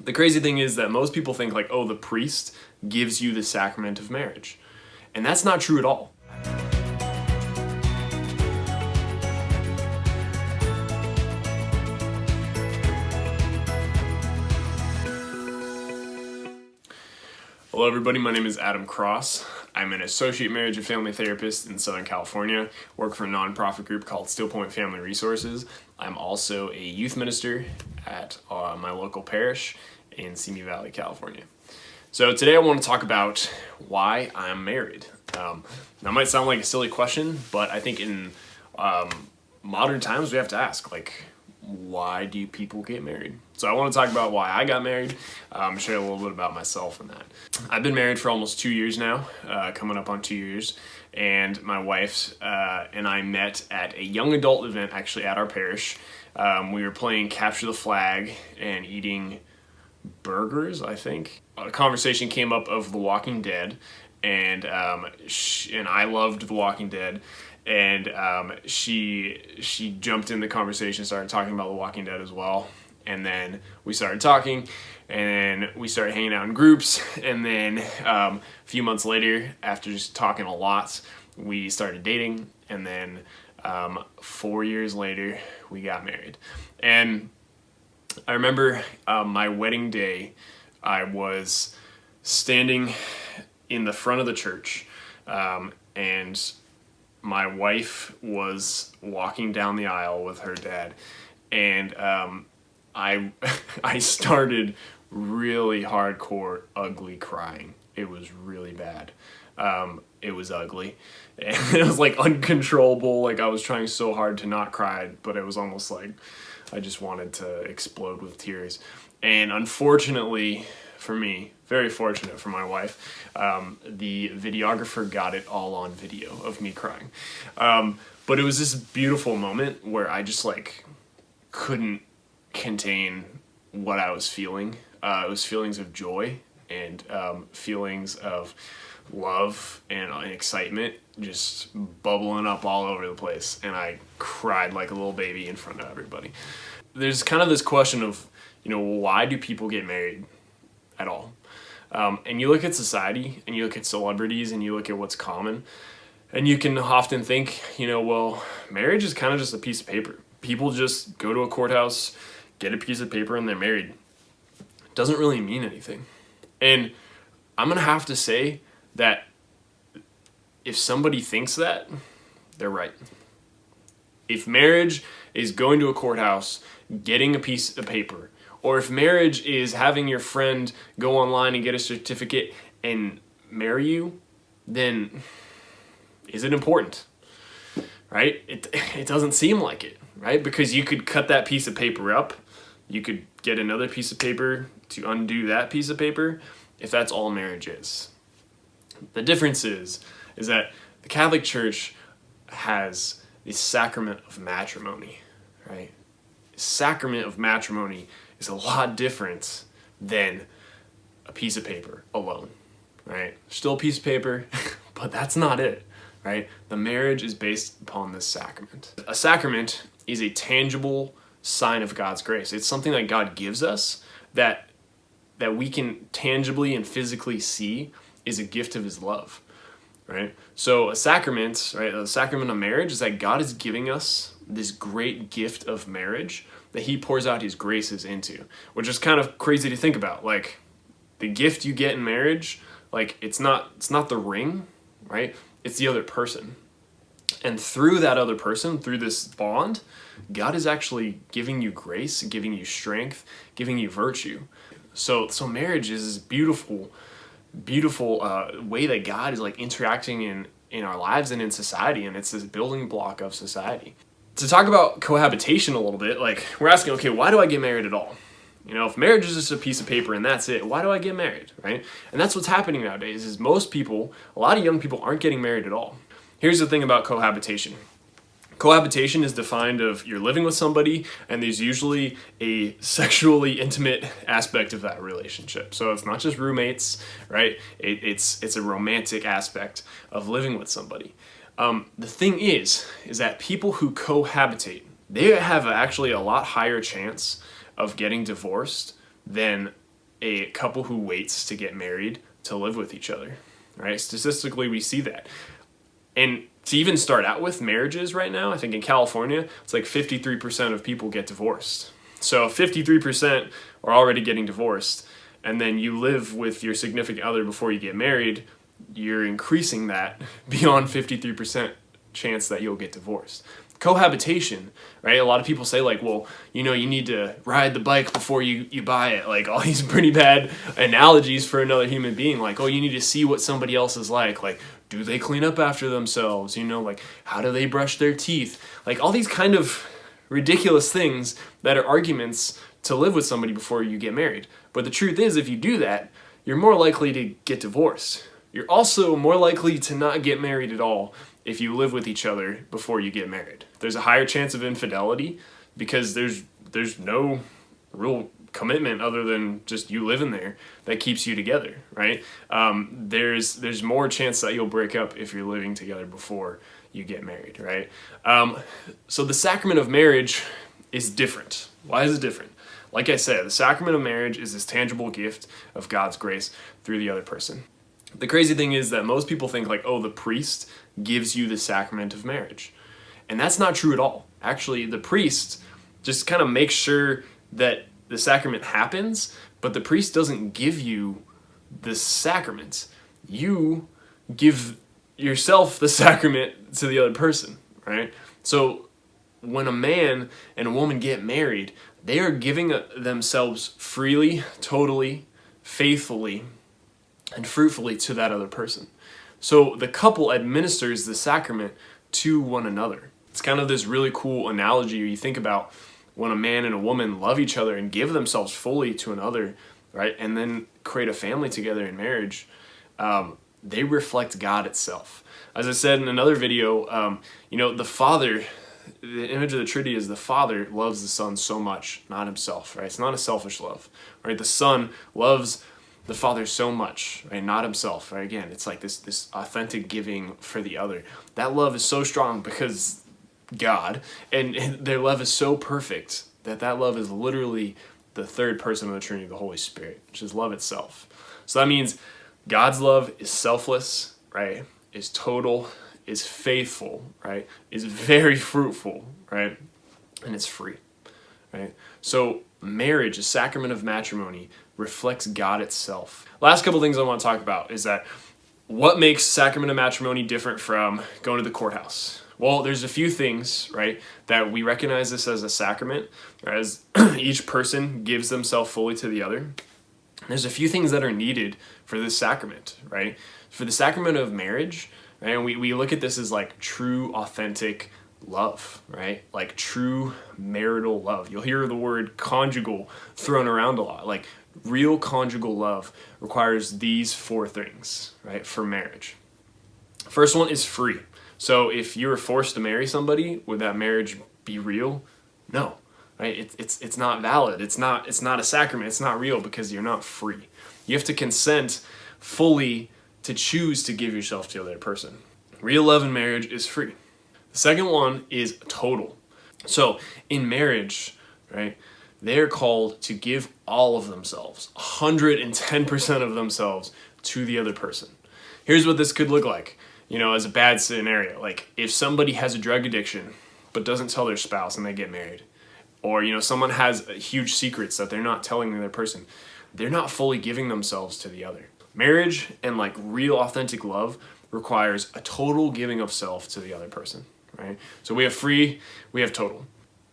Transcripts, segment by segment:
The crazy thing is that most people think like, oh, the priest gives you the sacrament of marriage. And that's not true at all. Hello everybody, my name is Adam Cross. I'm an associate marriage and family therapist in Southern California, work for a nonprofit group called Still Point Family Resources. I'm also a youth minister at my local parish in Simi Valley, California. So today I want to talk about why I'm married. That might sound like a silly question, but I think in modern times we have to ask, like, why do people get married? So I want to talk about why I got married, share a little bit about myself and that. I've been married for almost 2 years now, coming up on 2 years, and my wife and I met at a young adult event actually at our parish. We were playing Capture the Flag and eating burgers, I think. A conversation came up of The Walking Dead, and I loved The Walking Dead. And she jumped in the conversation, started talking about The Walking Dead as well. And then we started talking, and then we started hanging out in groups. And then a few months later, after just talking a lot, we started dating. And then 4 years later, we got married. And I remember my wedding day, I was standing in the front of the church, and my wife was walking down the aisle with her dad, and I started really hardcore ugly crying. It was really bad. It was ugly, and it was like uncontrollable. Like I was trying so hard to not cry, but it was almost like I just wanted to explode with tears. And unfortunately for me, very fortunate for my wife, the videographer got it all on video of me crying. But it was this beautiful moment where I just like couldn't contain what I was feeling. It was feelings of joy and feelings of love and excitement just bubbling up all over the place. And I cried like a little baby in front of everybody. There's kind of this question of, why do people get married at all? And you look at society, and you look at celebrities, and you look at what's common, and you can often think, well, marriage is kind of just a piece of paper. People just go to a courthouse, get a piece of paper, and they're married. It doesn't really mean anything. And I'm going to have to say that if somebody thinks that, they're right. If marriage is going to a courthouse, getting a piece of paper, or if marriage is having your friend go online and get a certificate and marry you, then is it important? Right? It doesn't seem like it, right? Because you could cut that piece of paper up. You could get another piece of paper to undo that piece of paper if that's all marriage is. The difference is that the Catholic Church has the sacrament of matrimony, right? The sacrament of matrimony is a lot different than a piece of paper alone, right? Still a piece of paper, but that's not it, right? The marriage is based upon this sacrament. A sacrament is a tangible sign of God's grace. It's something that God gives us that we can tangibly and physically see is a gift of his love, right? So a sacrament, right? The sacrament of marriage is that God is giving us this great gift of marriage that he pours out his graces into, which is kind of crazy to think about. Like, the gift you get in marriage, like, it's not the ring, right? It's the other person. And through that other person, through this bond, God is actually giving you grace, giving you strength, giving you virtue. So marriage is this beautiful way that God is like interacting in our lives and in society, and it's this building block of society. To talk about cohabitation a little bit, like, we're asking, okay, why do I get married at all? If marriage is just a piece of paper and that's it, why do I get married, right? And that's what's happening nowadays, is most people, a lot of young people aren't getting married at all. Here's the thing about cohabitation. Cohabitation is defined of you're living with somebody, and there's usually a sexually intimate aspect of that relationship. So it's not just roommates, right? It's a romantic aspect of living with somebody. The thing is that people who cohabitate, they have actually a lot higher chance of getting divorced than a couple who waits to get married to live with each other, right? Statistically, we see that. And to even start out with marriages right now, I think in California, it's like 53% of people get divorced. So 53% are already getting divorced, and then you live with your significant other before you get married, you're increasing that beyond 53% chance that you'll get divorced. Cohabitation, right? A lot of people say like, well, you need to ride the bike before you buy it. Like all these pretty bad analogies for another human being. Like, oh, you need to see what somebody else is like. Like, do they clean up after themselves? Like how do they brush their teeth? Like all these kind of ridiculous things that are arguments to live with somebody before you get married. But the truth is, if you do that, you're more likely to get divorced. You're also more likely to not get married at all if you live with each other before you get married. There's a higher chance of infidelity because there's no real commitment other than just you living there that keeps you together, right? There's more chance that you'll break up if you're living together before you get married, right? So the sacrament of marriage is different. Why is it different? Like I said, the sacrament of marriage is this tangible gift of God's grace through the other person. The crazy thing is that most people think like, oh, the priest gives you the sacrament of marriage. And that's not true at all. Actually, the priest just kind of makes sure that the sacrament happens, but the priest doesn't give you the sacrament. You give yourself the sacrament to the other person, right? So when a man and a woman get married, they are giving themselves freely, totally, faithfully, and fruitfully to that other person. So the couple administers the sacrament to one another. It's kind of this really cool analogy you think about when a man and a woman love each other and give themselves fully to another, right? And then create a family together in marriage. They reflect God itself. As I said in another video, the Father, the image of the Trinity is the Father loves the Son so much, not himself, right? It's not a selfish love, right? The Son loves the Father so much, right? Not himself, right? Again, it's like this authentic giving for the other. That love is so strong because God, and their love is so perfect that love is literally the third person of the Trinity, the Holy Spirit, which is love itself. So that means God's love is selfless, right? Is total, is faithful, right? Is very fruitful, right? And it's free, right? So marriage, the sacrament of matrimony, reflects God itself. Last couple things I want to talk about is that what makes sacrament of matrimony different from going to the courthouse? Well, there's a few things, right, that we recognize this as a sacrament, as each person gives themselves fully to the other. There's a few things that are needed for this sacrament, right? For the sacrament of marriage, right, and we look at this as like true, authentic love, right? Like true marital love. You'll hear the word conjugal thrown around a lot. Like real conjugal love requires these four things, right, for marriage. First one is free. So if you were forced to marry somebody, would that marriage be real? No, right? It's not valid. It's not a sacrament. It's not real because you're not free. You have to consent fully to choose to give yourself to the other person. Real love in marriage is free. The second one is total. So in marriage, right, they're called to give all of themselves, 110% of themselves to the other person. Here's what this could look like. As a bad scenario, like if somebody has a drug addiction but doesn't tell their spouse and they get married, or someone has huge secrets that they're not telling the other person, they're not fully giving themselves to the other. Marriage and like real authentic love requires a total giving of self to the other person, right? So we have free, we have total,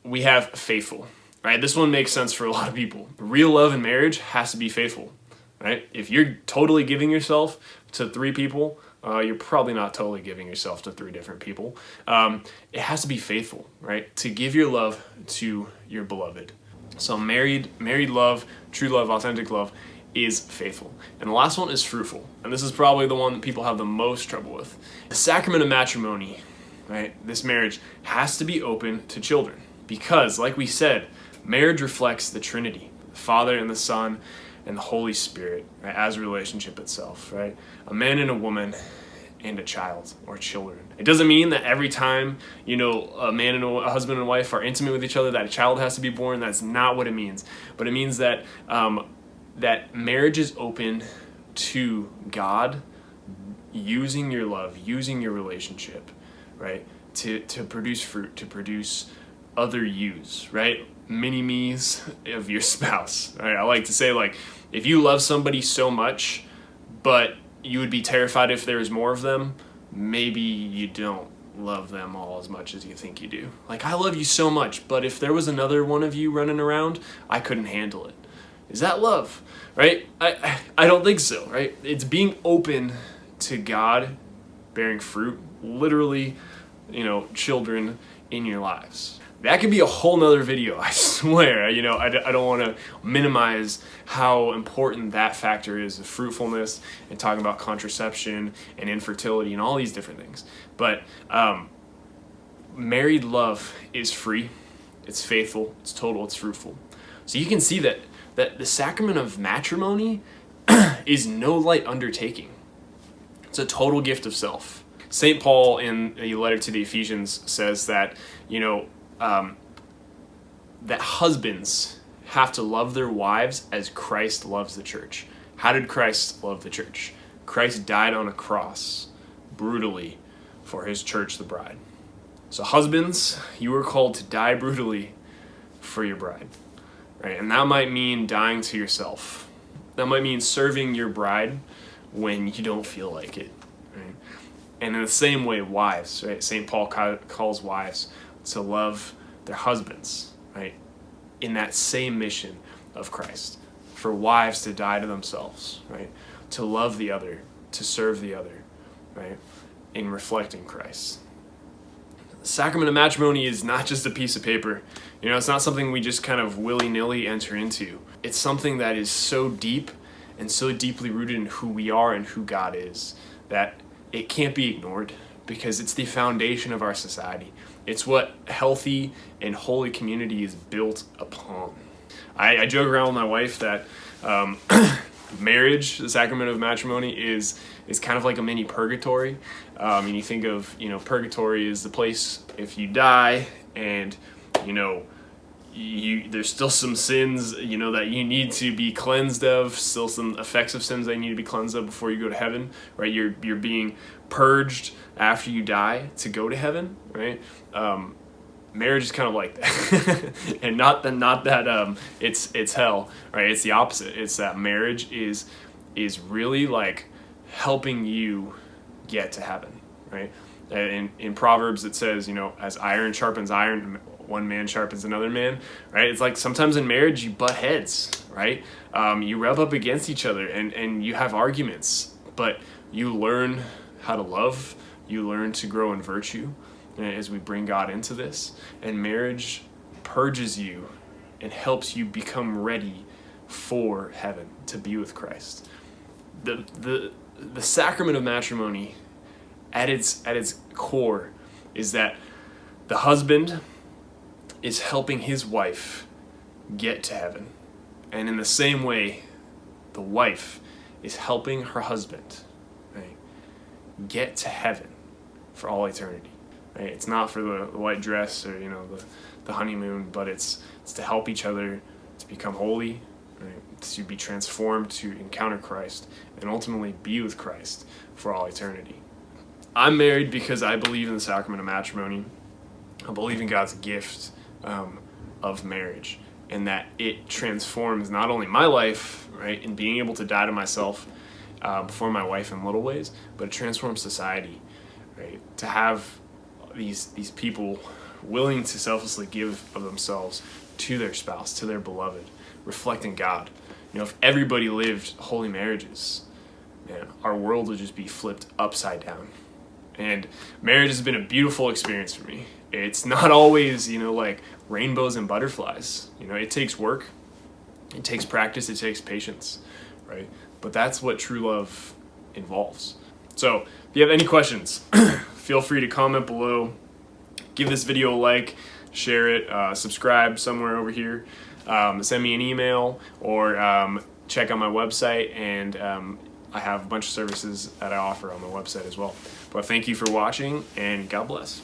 we have faithful, right? This one makes sense for a lot of people. Real love in marriage has to be faithful, right? If you're totally giving yourself to 3 people, you're probably not totally giving yourself to 3 different people. It has to be faithful, right? To give your love to your beloved. So married love, true love, authentic love is faithful. And the last one is fruitful. And this is probably the one that people have the most trouble with. The sacrament of matrimony, right? This marriage has to be open to children because, like we said, marriage reflects the Trinity, the Father and the Son and the Holy Spirit, right, as a relationship itself, right? A man and a woman and a child or children. It doesn't mean that every time, a man and a husband and wife are intimate with each other, that a child has to be born. That's not what it means. But it means that that marriage is open to God using your love, using your relationship, right, to produce fruit, to produce other yous, right? Mini me's of your spouse, right? I like to say, like, if you love somebody so much, but you would be terrified if there was more of them, maybe you don't love them all as much as you think you do. Like, I love you so much, but if there was another one of you running around, I couldn't handle it. Is that love, right? I don't think so, right? It's being open to God bearing fruit, literally, children in your lives. That could be a whole nother video, I swear. I don't want to minimize how important that factor is of fruitfulness and talking about contraception and infertility and all these different things. But married love is free, it's faithful, it's total, it's fruitful. So you can see that the sacrament of matrimony is no light undertaking. It's a total gift of self. St. Paul in a letter to the Ephesians says that, that husbands have to love their wives as Christ loves the church. How did Christ love the church? Christ died on a cross brutally for his church, the bride. So husbands, you are called to die brutally for your bride, right? And that might mean dying to yourself. That might mean serving your bride when you don't feel like it, right? And in the same way, wives, right? St. Paul calls wives to love their husbands, right? In that same mission of Christ, for wives to die to themselves, right? To love the other, to serve the other, right? In reflecting Christ. The sacrament of matrimony is not just a piece of paper. It's not something we just kind of willy-nilly enter into. It's something that is so deep and so deeply rooted in who we are and who God is that it can't be ignored, because it's the foundation of our society. It's what healthy and holy community is built upon. I joke around with my wife that marriage, the sacrament of matrimony, is kind of like a mini purgatory. And you think of, purgatory is the place if you die and, there's still some sins, that you need to be cleansed of, still some effects of sins that you need to be cleansed of before you go to heaven, right? You're being purged after you die to go to heaven, right? Marriage is kind of like that. And not that it's hell, right? It's the opposite. It's that marriage is really like helping you get to heaven, right? In Proverbs it says, as iron sharpens iron, one man sharpens another man, right? It's like sometimes in marriage you butt heads, right? You rub up against each other and you have arguments, but you learn how to love, you learn to grow in virtue as we bring God into this, and marriage purges you and helps you become ready for heaven, to be with Christ. The sacrament of matrimony at its core is that the husband is helping his wife get to heaven. And in the same way, the wife is helping her husband, right, get to heaven for all eternity. Right? It's not for the white dress or the honeymoon, but it's to help each other to become holy, right, to be transformed, to encounter Christ, and ultimately be with Christ for all eternity. I'm married because I believe in the sacrament of matrimony. I believe in God's gift of marriage, and that it transforms not only my life, right, in being able to die to myself for my wife in little ways, but it transforms society, right? To have these people willing to selflessly give of themselves to their spouse, to their beloved, reflecting God. If everybody lived holy marriages, man, our world would just be flipped upside down. And marriage has been a beautiful experience for me. It's not always, like rainbows and butterflies. It takes work, it takes practice, it takes patience, right? But that's what true love involves. So if you have any questions, feel free to comment below, give this video a like, share it, subscribe somewhere over here, send me an email, or check out my website, and I have a bunch of services that I offer on my website as well. But thank you for watching, and God bless.